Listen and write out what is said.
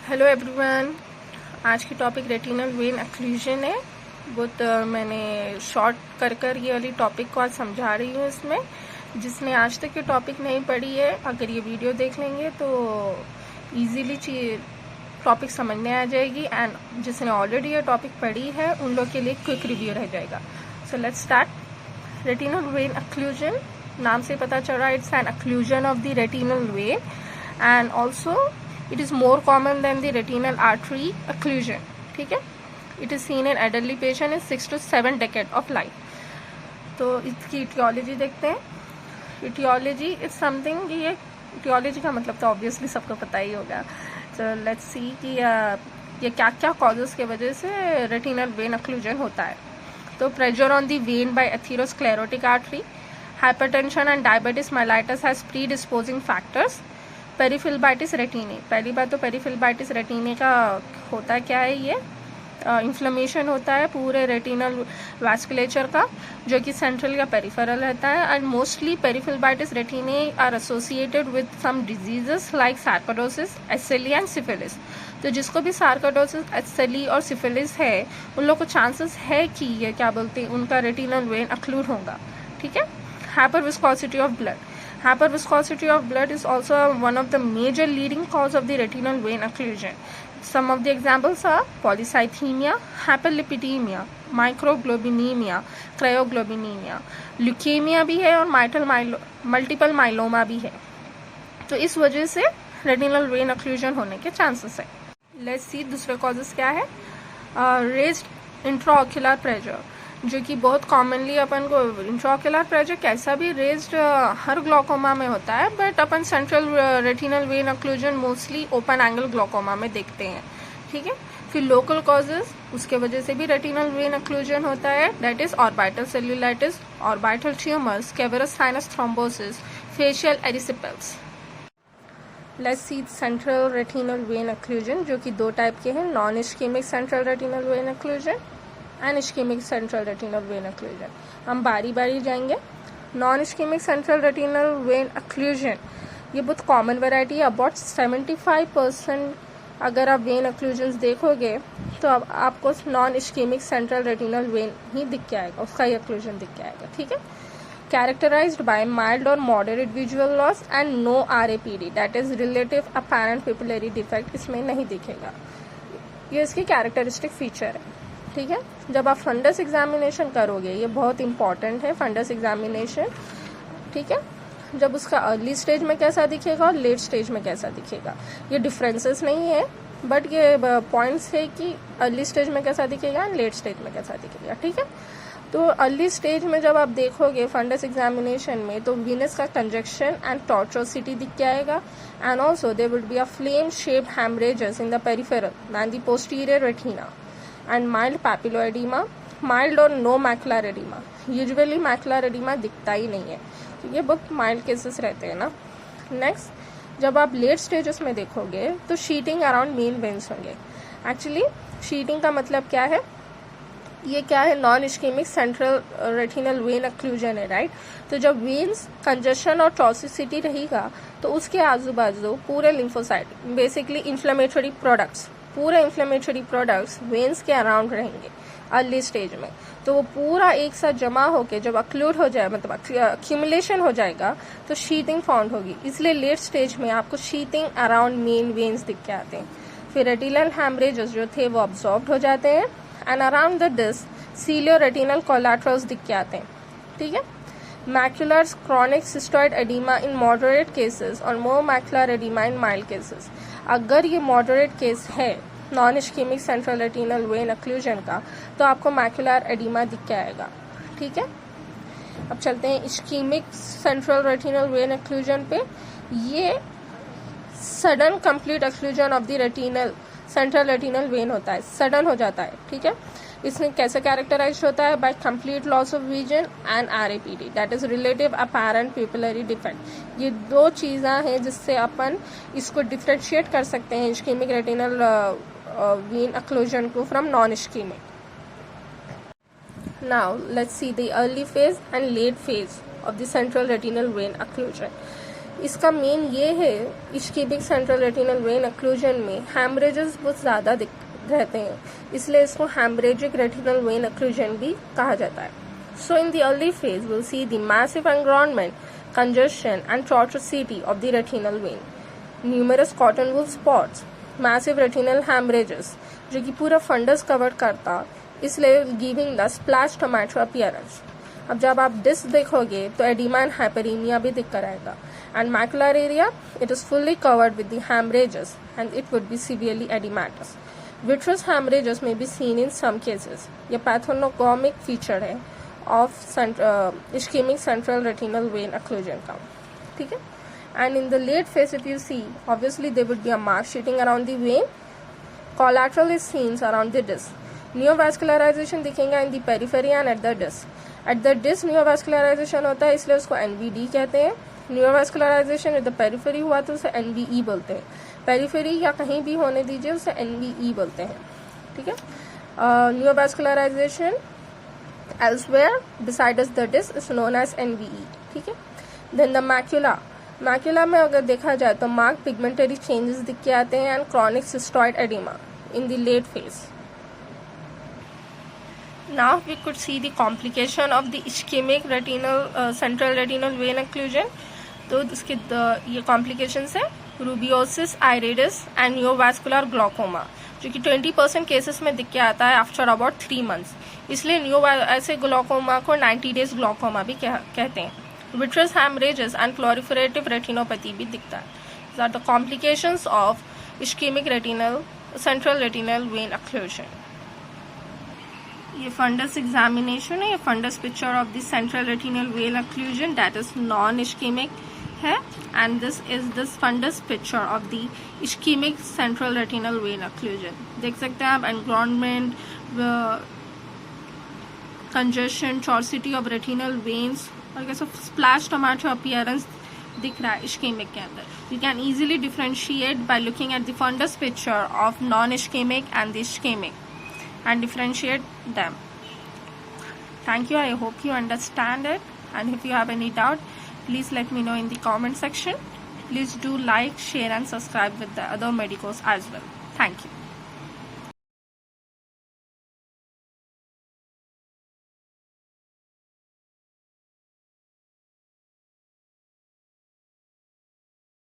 Hello everyone. आज की topic retinal vein occlusion है। बहुत मैंने शॉर्ट कर ये वाली टॉपिक को आज समझा रही हूँ। इसमें जिसने आज तक ये टॉपिक नहीं पढ़ी है, अगर ये वीडियो देख लेंगे तो इजीली टॉपिक समझने आ जाएगी, एंड जिसने ऑलरेडी ये टॉपिक पढ़ी है उन लोग के लिए क्विक रिव्यू रह जाएगा। So let's start. Retinal vein occlusion, नाम से पता चल रहा है, it's an occlusion of the retinal vein and also it is more common than the retinal artery occlusion. ठीक है, it is seen in elderly patient in 6 to 7 decade of life. तो इसकी इटियोलॉजी देखते हैं। इटियोलॉजी इज समथिंग, ये etiology का मतलब तो ऑब्वियसली सबको पता ही होगा। तो लेट्स सी कि ये क्या क्या कॉजेस के वजह से रेटिनल वेन अक्लूजन होता है। तो pressure on the vein by atherosclerotic artery, hypertension and diabetes mellitus has predisposing factors, periphlebitis retinae. पहली बात तो पेरीफिल्बाइटिस रेटिने का होता क्या है, ये इन्फ्लेमेशन होता है पूरे रेटिनल वैस्कुलेचर का, जो कि सेंट्रल या पेरिफेरल रहता है। And mostly periphlebitis retinae are associated with some diseases like sarcoidosis, SLE and syphilis. तो जिसको भी सार्कोडोसिस, एसएलई और सिफिलिस है, उन लोग को चांसेस है कि ये क्या बोलते हैं, उनका रेटिनल वेन अक्लूड होगा। ठीक है। Hyper viscosity of blood, hyperviscosity of blood is also one of the major leading cause of the retinal vein occlusion. Some of the examples are polycythemia, hyperlipidemia, microglobinemia, cryoglobinemia, leukemia भी है और multiple myeloma भी है। तो इस वजह से retinal vein occlusion होने के चांसेस है। लेट्स सी दूसरे कॉजेस क्या है। रेज्ड इंट्राओक्युलर प्रेशर, जो कि बहुत कॉमनली अपन को इंट्राओक्युलर प्रेशर कैसा भी रेज्ड हर ग्लोकोमा में होता है, but upon central retinal vein occlusion mostly open angle glaucoma में देखते हैं। ठीक है। फिर लोकल कॉजेस, उसके वजह से भी रेटिनल वेन अक्लूजन होता है, that is orbital cellulitis, orbital tumours, cavernous sinus thrombosis, facial erysipelas. Let's see central retinal vein occlusion, जो कि दो टाइप के हैं, non ischaemic central retinal vein occlusion and ischaemic central retinal vein occlusion. हम बारी बारी जाएंगे। Non ischaemic central retinal vein occlusion, ये बहुत कॉमन वैरायटी है। अबाउट 75% अगर आप वेन अक्लूजन्स देखोगे तो अब आपको non ischaemic central retinal vein ही दिख के आएगा, उसका ही अक्लूजन दिख के आएगा। ठीक है। कैरेक्टराइज्ड बाय माइल्ड और moderate visual loss and no RAPD, that is relative apparent pupillary defect, इसमें नहीं दिखेगा। ये इसकी कैरेक्टरिस्टिक फीचर है। ठीक है। जब आप फंडस एग्जामिनेशन करोगे, ये बहुत इंपॉर्टेंट है फंडस एग्जामिनेशन। ठीक है। जब उसका अर्ली स्टेज में कैसा दिखेगा और लेट स्टेज में कैसा दिखेगा, ये डिफरेंसेस नहीं है, बट ये पॉइंट्स है कि अर्ली स्टेज में कैसा दिखेगा एंड लेट स्टेज में कैसा दिखेगा। ठीक है। तो अर्ली स्टेज में जब आप देखोगे फंडस एग्जामिनेशन में, तो वीनस का कंजक्शन एंड टॉर्चोसिटी दिख के आएगा, and also there would be a flame shaped haemorrhages in the peripheral and the posterior retina and mild papilloedema, mild और no macular edema। Usually macular edema दिखता ही नहीं है, तो ये बहुत माइल्ड केसेस रहते हैं ना। नेक्स्ट, जब आप लेट स्टेजेस में देखोगे तो शीटिंग अराउंड मेन वेन्स होंगे। एक्चुअली शीटिंग का मतलब क्या है, ये क्या है, non ischaemic central retinal vein occlusion है, राइट। तो जब वेन्स कंजेशन और टॉक्सिसिटी रहेगा तो उसके आजू बाजू पूरे लिम्फोसाइट, बेसिकली इन्फ्लेमेटरी प्रोडक्ट्स, पूरे इन्फ्लेमेटरी प्रोडक्ट्स वेन्स के अराउंड रहेंगे अर्ली स्टेज में। तो वो पूरा एक साथ जमा होके जब अक्लूड हो जाए, मतलब अक्यूमुलेशन हो जाएगा, तो शीटिंग फाउंड होगी। इसलिए लेट स्टेज में आपको शीटिंग अराउंड मेन वेन्स दिख के आते हैं। फिर रेटिनल हैमरेजेस जो थे वो अब्सॉर्ब्ड हो जाते हैं, and around the disc cilio retinal collaterals दिख के आते हैं। ठीक है। Macular chronic cystoid oedema in moderate cases और more macular oedema in mild cases. अगर ये मॉडरेट केस है non ischaemic central retinal vein occlusion का, तो आपको मैक्युलर एडिमा दिख के आएगा। ठीक है। अब चलते हैं ischaemic central retinal vein occlusion पे। ये sudden complete occlusion of the retinal central retinal vein होता है, सडन हो जाता है। ठीक है। इसमें कैसे कैरेक्टराइज होता है, by complete loss of vision and RAPD, that is relative apparent pupillary defect. ये दो चीज़ें हैं जिससे अपन इसको डिफ्रेंशिएट कर सकते हैं इस्केमिक रेटिनल वेन अक्लूजन को from non ischaemic. Now let's see the early phase and late phase of the central retinal vein occlusion. इसका मेन ये है ischaemic central retinal vein occlusion में हैमरेजेस बहुत ज़्यादा रहते हैं, इसलिए इसको हैमरेजिक रेटिनल वेन ऑक्लूजन भी कहा जाता है. So in the early phase, we'll see the massive engrossment, congestion and tortuosity of the retinal vein, numerous cotton wool spots, massive retinal hemorrhages जो कि पूरा फंडस कवर करता, इसलिए giving the splash tomato appearance. अब जब आप disc देखोगे तो एडिमा एंड हाइपरीमिया भी दिख कर आएगा. And macular area it is fully covered with the haemorrhages and it would be severely oedematous. Vitreous haemorrhages may be seen in some cases. ये पैथोनोगोमिक फीचर है of ischaemic central retinal vein occlusion का. ठीक है. And in the late phase if you see obviously there would be a mark sheathing around the vein. Collateral is seen around the disc. Neovascularisation दिखेगा in the periphery and at the disc. At the disc neovascularisation होता है, इसलिए उसको NVD कहते हैं. नियोवास्कुलराइजेशन at the periphery हुआ तो उसे एनवीई बोलते हैं. पेरिफेरी या कहीं भी होने दीजिए, उसे एनवीई बोलते हैं. ठीक है. नियोवास्कुलराइजेशन elsewhere besides the disc is known as NVE. ठीक है. Then the macula. मैक्यूला में अगर देखा जाए तो मार्क पिगमेंटरी चेंजेस दिख के आते हैं and chronic cystoid oedema in the late phase. Now we could see the complication of the ischemic retinal central retinal vein occlusion. तो इसके ये कॉम्प्लिकेशंस है रूबियोसिस आइरिडिस एंड नियोवास्कुलर ग्लॉकोमा, जो कि 20% केसेस में दिख के आता है आफ्टर अबाउट 3 months. इसलिए ऐसे ग्लॉकोमा को 90 days ग्लॉकोमा भी कहते हैं. विट्रस हेमरेजेस एंड प्लोरिफरेटिव रेटिनोपैथी भी दिखता है. These are the complications of ischemic central retinal vein occlusion. ये फंडस एग्जामिनेशन है. ये fundus picture of the central retinal vein occlusion that is non ischaemic है, and this is this fundus picture of the ischaemic central retinal vein occlusion. देख सकते हैं आप engorgement, congestion, tortuosity of retinal veins और कैसे splash tomato appearance दिख रहा है इश्केमिक के अंदर. You can easily differentiate by looking at the fundus picture of non ischaemic and the ischaemic and differentiate them. Thank you. I hope you understand it, and if you have any doubt, please let me know in the comment section. Please do like, share and subscribe with the other medicos as well. Thank you.